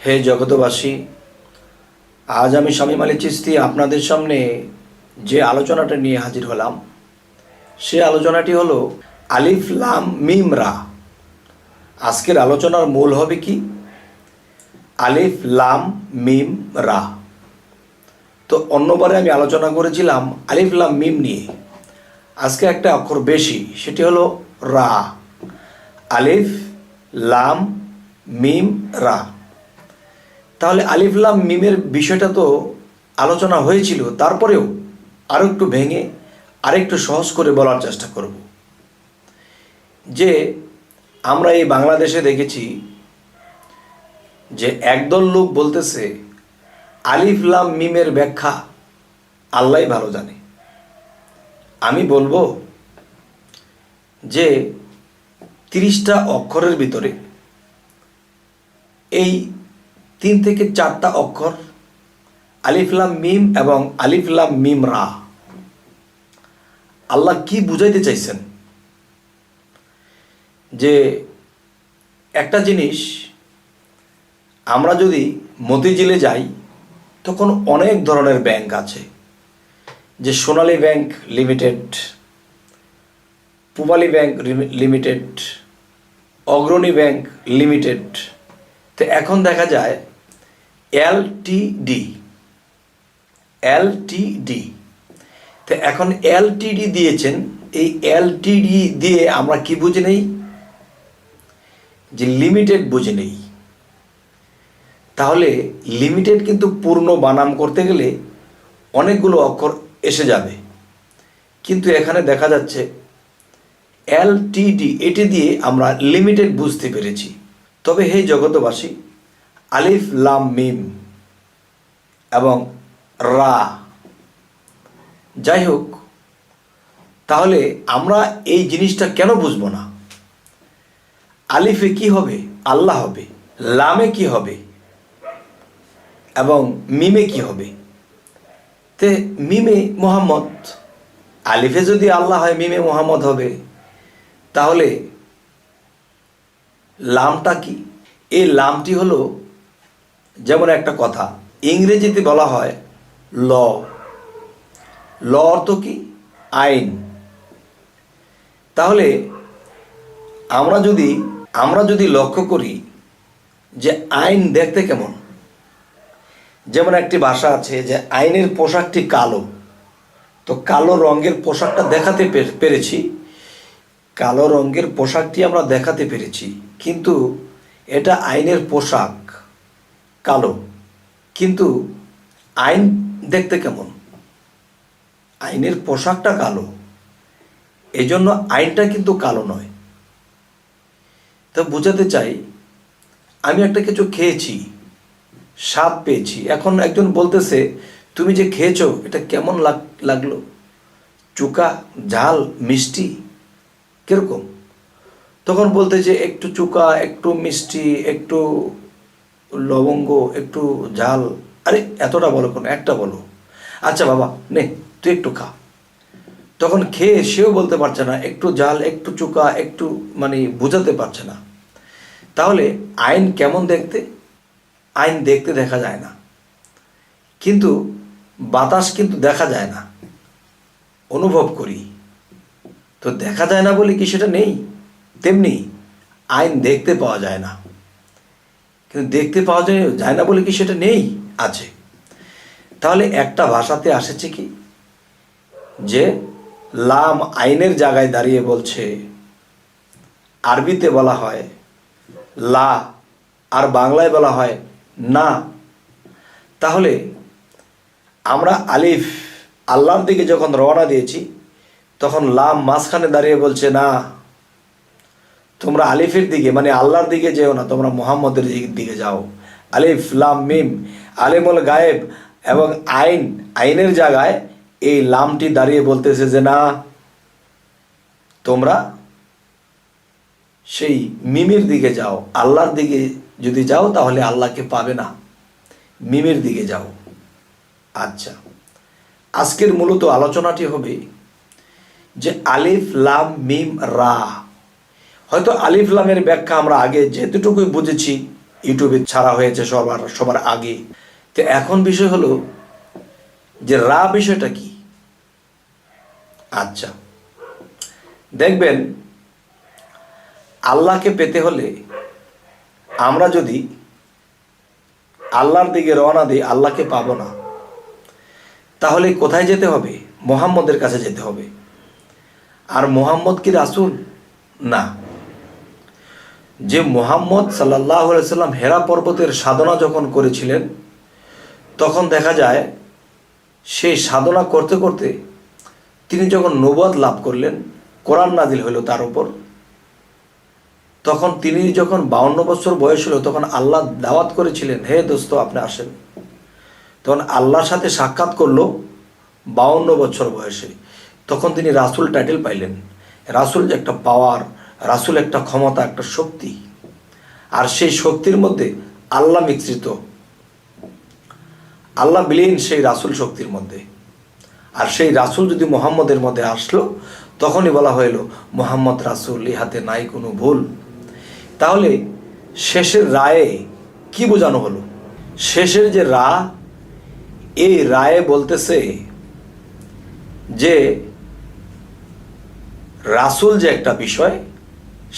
হে জগতবাসী, আজ আমি শামীম আলী চিশতি আপনাদের সামনে যে আলোচনাটা নিয়ে হাজির হলাম, সে আলোচনাটি হলো আলিফ লাম মিম রা। আজকের আলোচনার মূল হবে কি? আলিফ লাম মিম রা। তো অন্যবারে আমি আলোচনা করেছিলাম আলিফ লাম মিম নিয়ে। আজকে একটা অক্ষর বেশি, সেটি হলো রা। আলিফ লাম মিম রা। তাহলে আলিফ লাম মিমের বিষয়টা তো আলোচনা হয়েছিল, তারপরেও আরও একটু ভেঙে আরেকটু সহজ করে বলার চেষ্টা করব। যে আমরা এই বাংলাদেশে দেখেছি যে একদল লোক বলতেছে আলিফ লাম মিমের ব্যাখ্যা আল্লাহই ভালো জানে। আমি বলবো যে 30টা অক্ষরের ভিতরে এই 3 থেকে 4টা অক্ষর আলিফ লাম মিম এবং আলিফ লাম মিম রা, আল্লাহ কি বুঝাইতে চাইছেন? যে একটা জিনিস, আমরা যদি মতিঝিলে যাই তখন অনেক ধরনের ব্যাংক আছে, যে Sonali bank limited, Pubali bank limited, Agrani bank limited. তো এখন দেখা যায় এলটিডি। তো এখন এলটিডি দিয়েছেন। এই এলটিডি দিয়ে আমরা কি বুঝে নেই? যে লিমিটেড বুঝে নেই। তাহলে লিমিটেড কিন্তু পূর্ণ বানাম করতে গেলে অনেকগুলো অক্ষর এসে যাবে, কিন্তু এখানে দেখা যাচ্ছে এলটিডি, এটি দিয়ে আমরা লিমিটেড বুঝতে পেরেছি। তবে হে জগতবাসী, আলিফ লাম মিম এবং রা, যাই হোক, তাহলে আমরা এই জিনিসটা কেন বুঝবো না? আলিফে কি হবে? আল্লাহ হবে। লামে কি হবে এবং মিমে কি হবে? তে মিমে মোহাম্মদ। আলিফে যদি আল্লাহ হয়, মিমে মোহাম্মদ হবে। তাহলে লামটা কি? এই লামটি হলো, যেমন একটা কথা ইংরেজিতে বলা হয় ল। ল অর্থ কি? আইন। তাহলে আমরা যদি লক্ষ্য করি যে আইন দেখতে কেমন, যেমন একটি ভাষা আছে যে আইনের পোশাকটি কালো। তো কালো রঙের পোশাকটা দেখাতে পেরেছি, কালো রঙের পোশাকটি আমরা দেখাতে পেরেছি, কিন্তু এটা আইনের পোশাক কালো, কিন্তু আইন দেখতে কেমন? আইনের পোশাকটা কালো, এই জন্য আইনটা কিন্তু কালো নয়। তো বোঝাতে চাই, আমি একটা কিছু খেয়েছি, স্বাদ পেয়েছি। এখন একজন বলতেছে তুমি যে খেয়েছো এটা কেমন লাগলো? চুকা, ঝাল, মিষ্টি, কিরকম? তখন বলতে যে একটু চুকা, একটু মিষ্টি, একটু লবঙ্গ, একটু ঝাল। আরে এতটা বলো কেন? একটা বলো। আচ্ছা বাবা নে তুই একটু খা। তখন খেয়ে সেও বলতে পারছে না একটু ঝাল, একটু চুকা, একটু, মানে বোঝাতে পারছে না। তাহলে আইন কেমন দেখতে? আইন দেখতে দেখা যায় না, কিন্তু বাতাস কিন্তু দেখা যায় না, অনুভব করি। তো দেখা যায় না বলে কি সেটা নেই? তেমনি আইন দেখতে পাওয়া যায় না, কিন্তু দেখতে পাওয়া যায় না বলে কি সেটা নেই? আছে। তাহলে একটা ভাষাতে আসেছে কি যে লাম আইনের জায়গায় দাঁড়িয়ে বলছে, আরবিতে বলা হয় লা আর বাংলায় বলা হয় না। তাহলে আমরা আলিফ আল্লাহর দিকে যখন রওনা দিয়েছি, তখন লাম মাঝখানে দাঁড়িয়ে বলছে না, তোমরা আলিফের দিকে মানে আল্লাহর দিকে যেও না, তোমরা মুহাম্মদের দিকে যাও। আলিফ লাম মিম, আলিমুল গায়েব এবং আইনের জায়গায় এই লামটি দাঁড়িয়ে বলতেছে যে না, তোমরা সেই মিমের দিকে যাও। আল্লাহর দিকে যদি যাও তাহলে আল্লাহকে পাবে না, মিমের দিকে যাও। আচ্ছা, আজকের মূলত আলোচনাটি হবে যে আলিফ লাম মিম রা। হয়তো আলিফ লামের ব্যাখ্যা আমরা আগে যেতটুকুই বুঝেছি ইউটিউবে ছাড়া হয়েছে সবার আগে। তো এখন বিষয় হলো যে রা বিষয়টা কি। আচ্ছা, দেখবেন আল্লাহকে পেতে হলে আমরা যদি আল্লাহর দিকে রওনা দিই, আল্লাহকে পাবো না। তাহলে কোথায় যেতে হবে? মুহাম্মদের কাছে যেতে হবে। আর মুহাম্মদ কি রাসূল? না। যে মুহাম্মদ সাল্লাল্লাহু আলাইহি সাল্লাম হেরা পর্বতের সাধনা যখন করেছিলেন, তখন দেখা যায় সেই সাধনা করতে করতে তিনি যখন নবুয়ত লাভ করলেন, কোরআন নাজিল হলো তার উপর, তখন তিনি যখন 52 বছর বয়স হলো, তখন আল্লাহ দাওয়াত করেছিলেন, হে দোস্ত আপনি আসেন। তখন আল্লাহর সাথে সাক্ষাৎ করলো 52 বছর বয়সে। তখন তিনি রাসূল টাইটেল পাইলেন। রাসূল যে একটা পাওয়ার, রাসূল একটা ক্ষমতা, একটা শক্তি, আর সেই শক্তির মধ্যে আল্লাহ মিশ্রিত, আল্লাহ বিলীন সেই রাসূল শক্তির মধ্যে। আর সেই রাসূল যদি মুহাম্মদের মধ্যে আসলো, তখনই বলা হইল মুহাম্মদ রাসূল, ইহাতে নাই কোনো ভুল। তাহলে শেষের রায়ে কি বোঝানো হলো? শেষের যে রা, এই রায়ে বলতেছে যে রাসূল যে একটা বিষয়,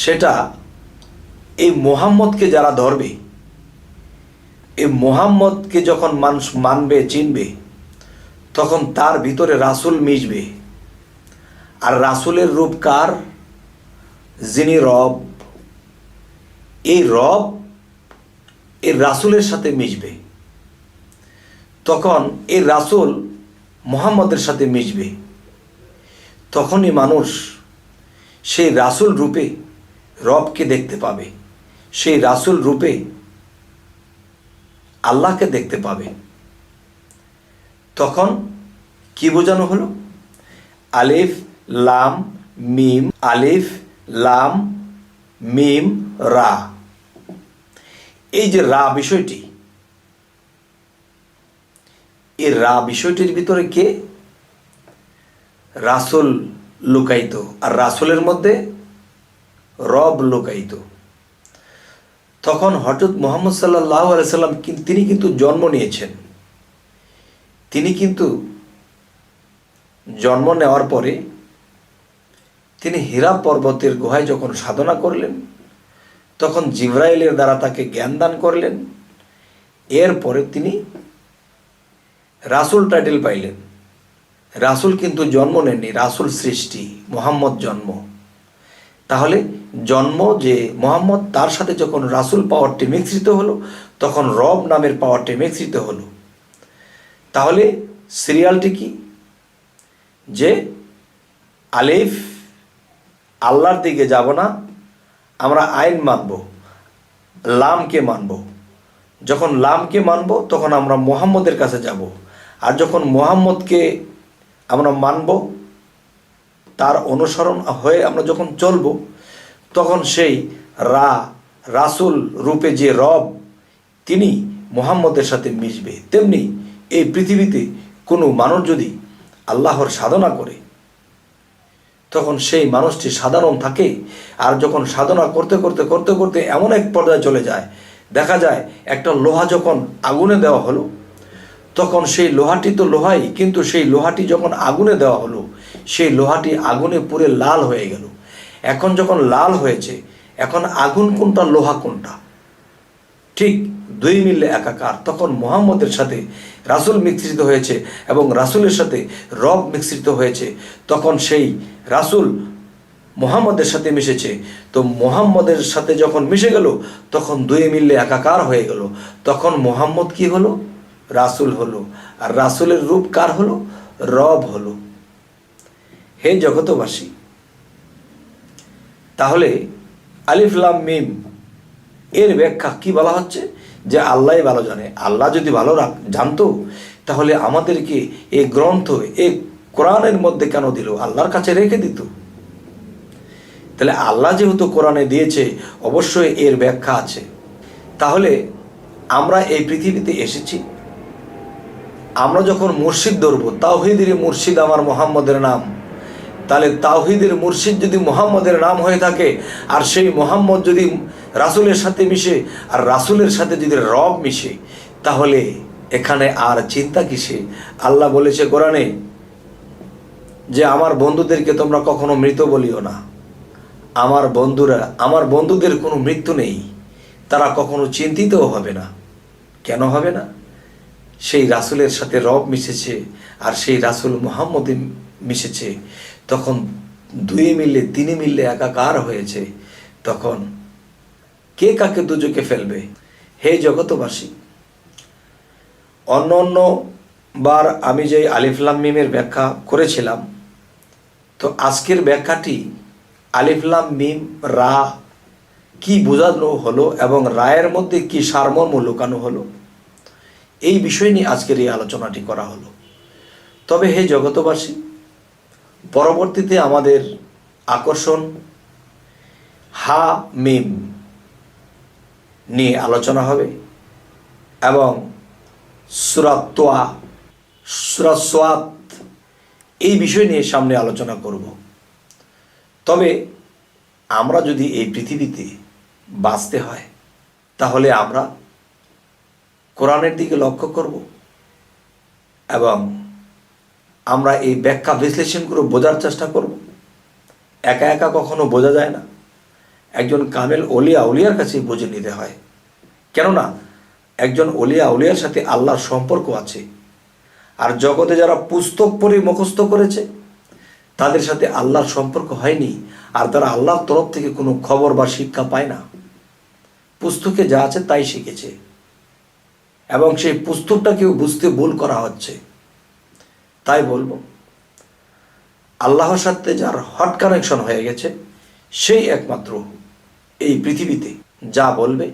সেটা এই মুহাম্মদকে যারা ধরবে, এই মুহাম্মদকে যখন মানুষ মানবে, চিনবে, তখন তার ভিতরে রাসূল মিশবে। আর রাসূলের রূপ কার? যিনি রব। এই রব এই রাসূলের সাথে মিশবে, তখন এই রাসূল মুহাম্মদের সাথে মিশবে। তখনই মানুষ সেই রাসূল রূপে রবকে দেখতে পাবে, সেই রাসূল রূপে আল্লাহকে দেখতে পাবে। তখন কি বোঝানো হলো? আলিফ লাম মিম, আলিফ লাম মিম রা। এই যে রা বিষয়টি, এই রা বিষয়টির ভিতরে কে? রাসূল লুকায়িত, আর রাসূলের মধ্যে রব লুকায়িত। তখন হযরত মুহাম্মদ সাল্লাল্লাহু আলাইহি সাল্লাম তিনি কিন্তু জন্ম নিয়েছেন। তিনি কিন্তু জন্ম নেওয়ার পরে তিনি হীরা পর্বতের গুহায় যখন সাধনা করলেন, তখন জিবরাইলের দ্বারা তাকে জ্ঞান দান করলেন। এরপরে তিনি রাসূল টাইটেল পাইলেন। রাসূল কিন্তু জন্ম নেননি, রাসূল সৃষ্টি, মুহাম্মদ জন্ম। তাহলে জন্ম যে মুহাম্মদ, তার সাথে যখন রাসূল পাওয়ারটি মিশ্রিত হলো, তখন রব নামের পাওয়ারটি মিশ্রিত হলো। তাহলে সিরিয়ালটি কি? যে আলিফ, আল্লাহর দিকে যাব না, আমরা আইন মানব, লামকে মানব। যখন লামকে মানব, তখন আমরা মুহাম্মদের কাছে যাব। আর যখন মুহাম্মদকে আমরা মানব, তার অনুসরণ হয়ে আমরা যখন চলব, তখন সেই রাসূল রূপে যে রব, তিনি মুহাম্মদের সাথে মিশবে। তেমনি এই পৃথিবীতে কোনো মানুষ যদি আল্লাহর সাধনা করে, তখন সেই মানুষটি সাধারণ থাকে। আর যখন সাধনা করতে করতে করতে করতে এমন এক পর্যায়ে চলে যায়, দেখা যায় একটা লোহা যখন আগুনে দেওয়া হলো, তখন সেই লোহাটি তো লোহাই, কিন্তু সেই লোহাটি যখন আগুনে দেওয়া হলো, সেই লোহাটি আগুনে পুড়ে লাল হয়ে গেল। এখন যখন লাল হয়েছে, এখন আগুন কোনটা, লোহা কোনটা? ঠিক দুই মিলে একাকার। তখন মুহাম্মদের সাথে রাসূল মিশ্রিত হয়েছে এবং রাসূলের সাথে রব মিশ্রিত হয়েছে। তখন সেই রাসূল মুহাম্মদের সাথে মিশেছে। তো মুহাম্মদের সাথে যখন মিশে গেল, তখন দুই মিলে একাকার হয়ে গেল। তখন মুহাম্মদ কি হলো? রাসূল হলো। আর রাসূলের রূপ কার হলো? রব হলো। হে জগতবাসী, তাহলে আলিফ লাম মিম এর ব্যাখ্যা কি বলা হচ্ছে? যে আল্লাহই ভালো জানে। আল্লাহ যদি ভালো জানতো, তাহলে আমাদেরকে এই গ্রন্থ, এই কোরআনের মধ্যে কেন দিল? আল্লাহর কাছে রেখে দিত। তাহলে আল্লাহ যেহেতু কোরআনে দিয়েছে, অবশ্যই এর ব্যাখ্যা আছে। তাহলে আমরা এই পৃথিবীতে এসেছি, আমরা যখন মুর্শিদ ধরবো, তাওহীদের মুর্শিদ আমার মুহাম্মদের নাম, তাহলে তাওহীদের মুর্শিদ যদি মুহাম্মদের নাম হয়ে থাকে, আর সেই মুহাম্মদ যদি রাসূলের সাথে মিশে, আর রাসূলের সাথে যদি রব মিশে, তাহলে এখানে আর চিন্তা কিসে? আল্লাহ বলেছে কোরআনে যে আমার বন্ধুদেরকে তোমরা কখনো মৃত বলিও না। আমার বন্ধুদের কোনো মৃত্যু নেই, তারা কখনো চিন্তিতও হবে না। কেন হবে না? সেই রাসূলের সাথে রব মিশেছে, আর সেই রাসূল মুহাম্মদে মিশেছে। তখন দুই মিললে তিনি মিললে একাকার হয়েছে। তখন কে কাকে দুজকে ফেলবে? হে জগতবাসী, অন্য বার আমি যে আলিফ লাম মিমের ব্যাখ্যা করেছিলাম, তো আজকের ব্যাখ্যাটি আলিফ লাম মিম রা কি বোঝানো হলো এবং রায়ের মধ্যে কি সারমর্ম লুকানো হলো, এই বিষয় নিয়ে আজকের এই আলোচনাটি করা হলো। তবে হে জগতবাসী, পরবর্তীতে আমাদের আকর্ষণ হা মিম নিয়ে আলোচনা হবে এবং সূরা তোয়া, সূরা সোয়াত, এই বিষয় নিয়ে সামনে আলোচনা করব। তবে আমরা যদি এই পৃথিবীতে বাঁচতে হয়, তাহলে আমরা কোরআনের দিকে লক্ষ্য করব এবং আমরা এই ব্যাখ্যা বিশ্লেষণ করে বোঝার চেষ্টা করব। একা একা কখনো বোঝা যায় না, একজন কামেল ওলিয়া আউলিয়ার কাছে বুঝে নিতে হয়। কেননা একজন ওলিয়া আউলিয়ার সাথে আল্লাহর সম্পর্ক আছে, আর জগতে যারা পুস্তক পড়ে মুখস্থ করেছে তাদের সাথে আল্লাহর সম্পর্ক হয়নি, আর তারা আল্লাহর তরফ থেকে কোনো খবর বা শিক্ষা পায় না। পুস্তকে যা আছে তাই শিখেছে এবং সেই পুস্তকটাকেও বুঝতে ভুল করা হচ্ছে। তাই বলবো, আল্লাহর সাথে যার হট কানেকশন হয়ে গেছে, সেই একমাত্র এই পৃথিবীতে যা বলবে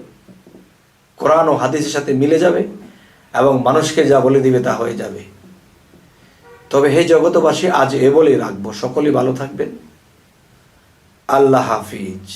কোরআন ও হাদিসের সাথে মিলে যাবে এবং মানুষকে যা বলে দিবে তা হয়ে যাবে। তবে হে জগতবাসী, আজ এ বলেই রাখবো, সকলেই ভালো থাকবেন। আল্লাহ হাফিজ।